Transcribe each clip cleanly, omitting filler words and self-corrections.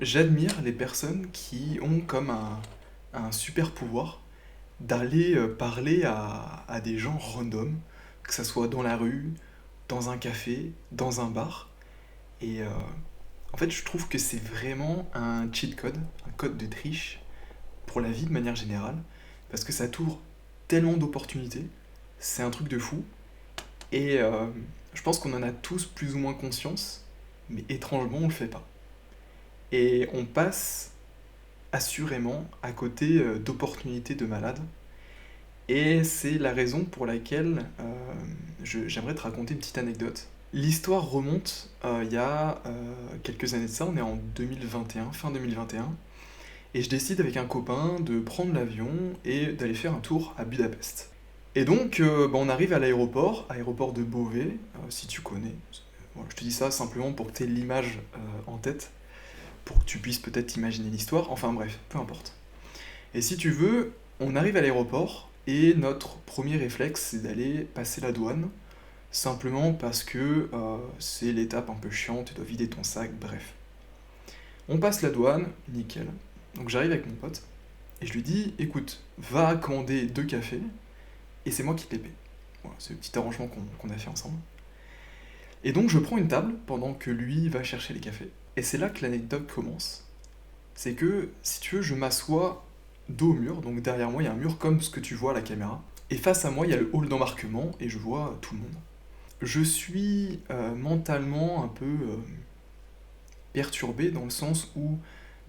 J'admire les personnes qui ont comme un super pouvoir d'aller parler à des gens random, que ça soit dans la rue, dans un café, dans un bar. Et en fait, je trouve que c'est vraiment un cheat code, un code de triche pour la vie de manière générale, parce que ça t'ouvre tellement d'opportunités, c'est un truc de fou. Et je pense qu'on en a tous plus ou moins conscience, mais étrangement, on le fait pas. Et on passe assurément à côté d'opportunités de malade. Et c'est la raison pour laquelle j'aimerais te raconter une petite anecdote. L'histoire remonte il y a quelques années de ça, on est en 2021, fin 2021, et je décide avec un copain de prendre l'avion et d'aller faire un tour à Budapest. Et donc on arrive à l'aéroport, aéroport de Beauvais, si tu connais. Voilà, je te dis ça simplement pour que tu aies l'image en tête, pour que tu puisses peut-être imaginer l'histoire, enfin bref, peu importe. Et si tu veux, on arrive à l'aéroport et notre premier réflexe c'est d'aller passer la douane, simplement parce que c'est l'étape un peu chiante, tu dois vider ton sac, bref. On passe la douane, nickel. Donc j'arrive avec mon pote et je lui dis écoute, va commander 2 cafés et c'est moi qui te les paie. Voilà, c'est le petit arrangement qu'on a fait ensemble. Et donc je prends une table pendant que lui va chercher les cafés. Et c'est là que l'anecdote commence. C'est que, si tu veux, je m'assois dos au mur, donc derrière moi il y a un mur comme ce que tu vois à la caméra, et face à moi il y a le hall d'embarquement et je vois tout le monde. Je suis mentalement un peu perturbé dans le sens où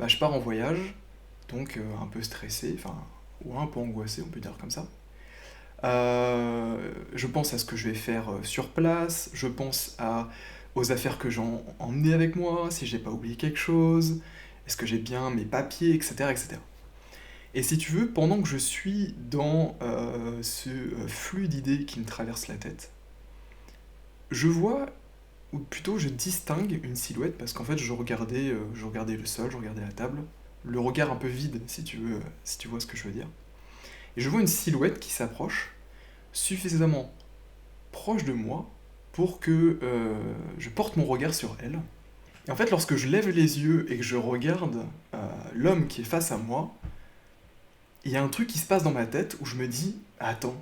je pars en voyage, donc un peu stressé, enfin, ou un peu angoissé, on peut dire comme ça. Je pense à ce que je vais faire sur place, je pense aux affaires que j'ai emmenées avec moi, si j'ai pas oublié quelque chose, est-ce que j'ai bien mes papiers, etc., etc. Et si tu veux, pendant que je suis dans ce flux d'idées qui me traverse la tête, je vois, ou plutôt je distingue une silhouette, parce qu'en fait je regardais le sol, je regardais la table, le regard un peu vide, si tu veux, si tu vois ce que je veux dire. Et je vois une silhouette qui s'approche, suffisamment proche de moi pour que je porte mon regard sur elle. Et en fait, lorsque je lève les yeux et que je regarde l'homme qui est face à moi, il y a un truc qui se passe dans ma tête où je me dis attends,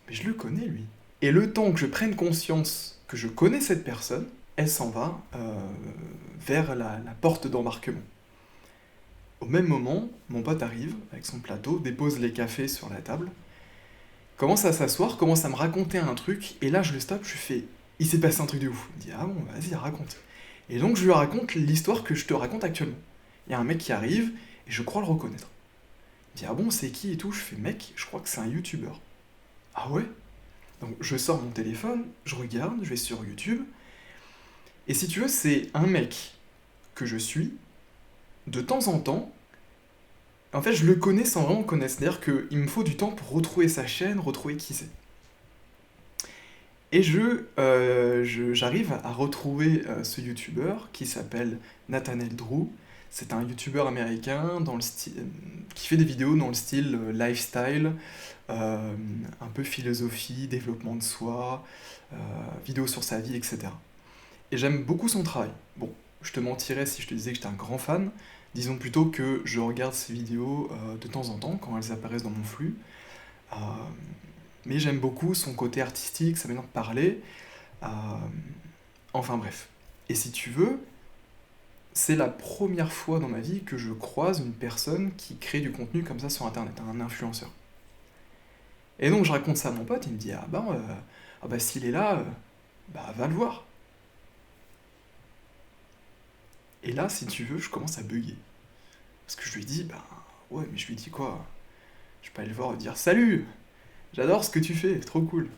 mais je le connais lui. Et le temps que je prenne conscience que je connais cette personne, elle s'en va vers la porte d'embarquement. Au même moment, mon pote arrive avec son plateau, dépose les cafés sur la table, commence à s'asseoir, commence à me raconter un truc, et là je le stoppe, je fais il s'est passé un truc de ouf. Il me dit ah bon, vas-y, raconte. Et donc je lui raconte l'histoire que je te raconte actuellement. Il y a un mec qui arrive, et je crois le reconnaître. Il me dit ah bon, c'est qui et tout. Je fais mec, je crois que c'est un youtubeur. Ah ouais. Donc je sors mon téléphone, je regarde, je vais sur YouTube, et si tu veux, c'est un mec que je suis, de temps en temps, en fait je le connais sans vraiment le connaître, c'est-à-dire qu'il me faut du temps pour retrouver sa chaîne, retrouver qui c'est. Et j'arrive à retrouver ce youtubeur qui s'appelle Nathaniel Drew. C'est un youtubeur américain qui fait des vidéos dans le style lifestyle, un peu philosophie, développement de soi, euh, vidéos sur sa vie, etc. Et j'aime beaucoup son travail. Bon, je te mentirais si je te disais que j'étais un grand fan. Disons plutôt que je regarde ses vidéos de temps en temps quand elles apparaissent dans mon flux. Euh, mais j'aime beaucoup son côté artistique, sa manière de parler. Euh, enfin bref. Et si tu veux, c'est la première fois dans ma vie que je croise une personne qui crée du contenu comme ça sur internet, un influenceur. Et donc je raconte ça à mon pote, il me dit ah bah s'il est là, va le voir. Et là, si tu veux, je commence à bugger. Parce que je lui dis, ouais, mais je lui dis quoi? Je peux aller le voir et dire salut, j'adore ce que tu fais, trop cool.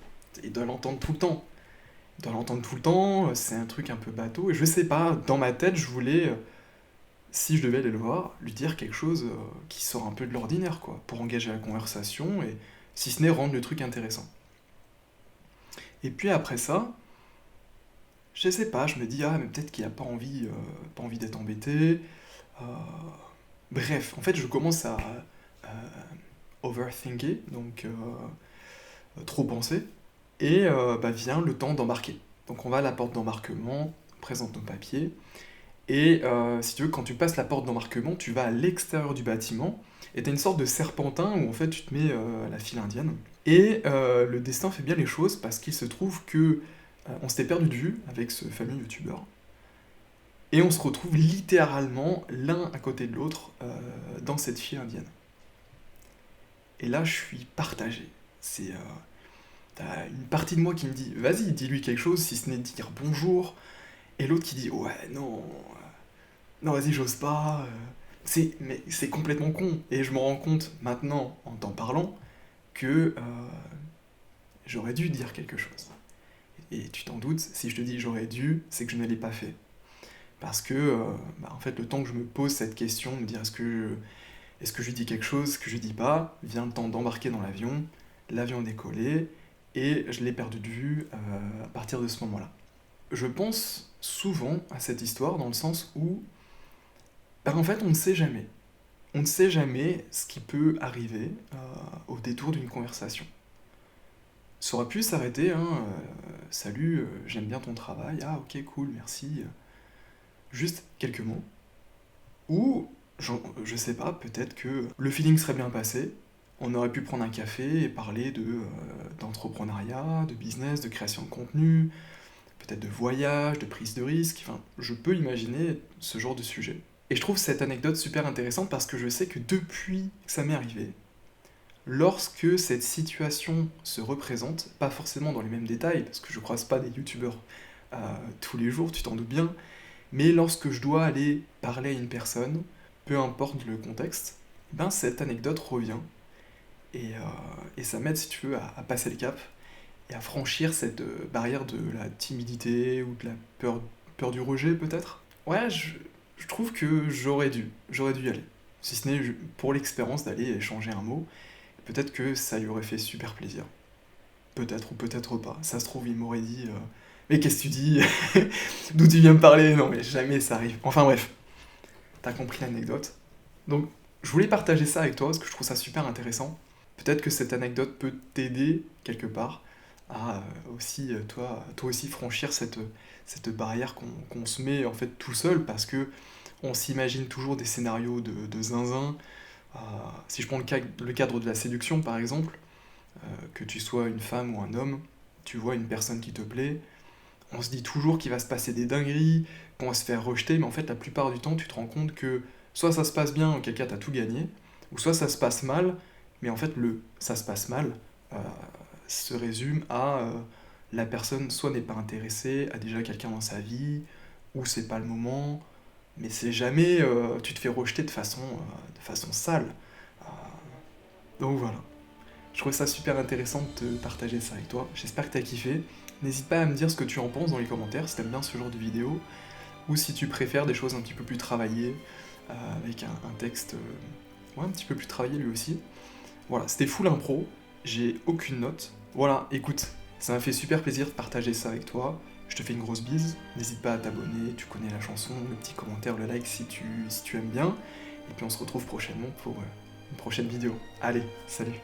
Il doit l'entendre tout le temps. Il doit l'entendre tout le temps, c'est un truc un peu bateau. Et je sais pas, dans ma tête, je voulais, si je devais aller le voir, lui dire quelque chose qui sort un peu de l'ordinaire, quoi, pour engager la conversation et, si ce n'est, rendre le truc intéressant. Et puis après ça, je sais pas, je me dis, ah, mais peut-être qu'il a pas envie d'être embêté. Euh, Bref, en fait, je commence à overthinker, donc trop penser, et vient le temps d'embarquer. Donc on va à la porte d'embarquement, on présente nos papiers, Et si tu veux, quand tu passes la porte d'embarquement, tu vas à l'extérieur du bâtiment, et t'as une sorte de serpentin où en fait tu te mets à la file indienne. Et le destin fait bien les choses parce qu'il se trouve que on s'était perdu de vue avec ce fameux youtubeur. Et on se retrouve littéralement l'un à côté de l'autre dans cette file indienne. Et là, je suis partagé. T'as une partie de moi qui me dit, vas-y, dis-lui quelque chose, si ce n'est de dire bonjour. Et l'autre qui dit, ouais, non, non, vas-y, j'ose pas. Mais c'est complètement con. Et je me rends compte maintenant, en t'en parlant, que j'aurais dû dire quelque chose. Et tu t'en doutes, si je te dis j'aurais dû, c'est que je ne l'ai pas fait. Parce que, en fait, le temps que je me pose cette question, me dire est-ce que je lui dis quelque chose, est-ce que je lui dis pas, vient le temps d'embarquer dans l'avion a décollé, et je l'ai perdu de vue à partir de ce moment-là. Je pense souvent à cette histoire dans le sens où, en fait, on ne sait jamais. On ne sait jamais ce qui peut arriver au détour d'une conversation. Ça aurait pu s'arrêter, hein, salut, j'aime bien ton travail, ah ok, cool, merci. Juste quelques mots. Ou, je sais pas, peut-être que le feeling serait bien passé, on aurait pu prendre un café et parler d'entrepreneuriat, de business, de création de contenu, peut-être de voyage, de prise de risque, enfin, je peux imaginer ce genre de sujet. Et je trouve cette anecdote super intéressante parce que je sais que depuis que ça m'est arrivé, lorsque cette situation se représente, pas forcément dans les mêmes détails, parce que je croise pas des youtubeurs tous les jours, tu t'en doutes bien, mais lorsque je dois aller parler à une personne, peu importe le contexte, ben cette anecdote revient, et ça m'aide, si tu veux, à passer le cap, et à franchir cette barrière de la timidité, ou de la peur du rejet, peut-être. Ouais, je trouve que j'aurais dû y aller. Si ce n'est pour l'expérience d'aller échanger un mot, peut-être que ça lui aurait fait super plaisir. Peut-être ou peut-être pas. Ça se trouve, il m'aurait dit mais qu'est-ce que tu dis? D'où tu viens me parler? Non, mais jamais ça arrive. Enfin bref, t'as compris l'anecdote. Donc, je voulais partager ça avec toi parce que je trouve ça super intéressant. Peut-être que cette anecdote peut t'aider quelque part à aussi, toi aussi, franchir cette barrière qu'on se met en fait tout seul parce que on s'imagine toujours des scénarios de zinzin. Si je prends le cadre de la séduction par exemple, que tu sois une femme ou un homme, tu vois une personne qui te plaît, on se dit toujours qu'il va se passer des dingueries, qu'on va se faire rejeter, mais en fait la plupart du temps tu te rends compte que soit ça se passe bien, auquel cas t'as tout gagné, ou soit ça se passe mal, mais en fait le ça se passe mal euh, se résume à la personne soit n'est pas intéressée, a déjà quelqu'un dans sa vie, ou c'est pas le moment, mais c'est jamais tu te fais rejeter de façon sale. Euh, donc voilà. Je trouvais ça super intéressant de partager ça avec toi. J'espère que t'as kiffé. N'hésite pas à me dire ce que tu en penses dans les commentaires, si t'aimes bien ce genre de vidéo, ou si tu préfères des choses un petit peu plus travaillées, avec un texte un petit peu plus travaillé lui aussi. Voilà, c'était full impro, j'ai aucune note. Voilà, écoute, ça m'a fait super plaisir de partager ça avec toi. Je te fais une grosse bise, n'hésite pas à t'abonner, tu connais la chanson, le petit commentaire, le like si tu aimes bien. Et puis on se retrouve prochainement pour une prochaine vidéo. Allez, salut!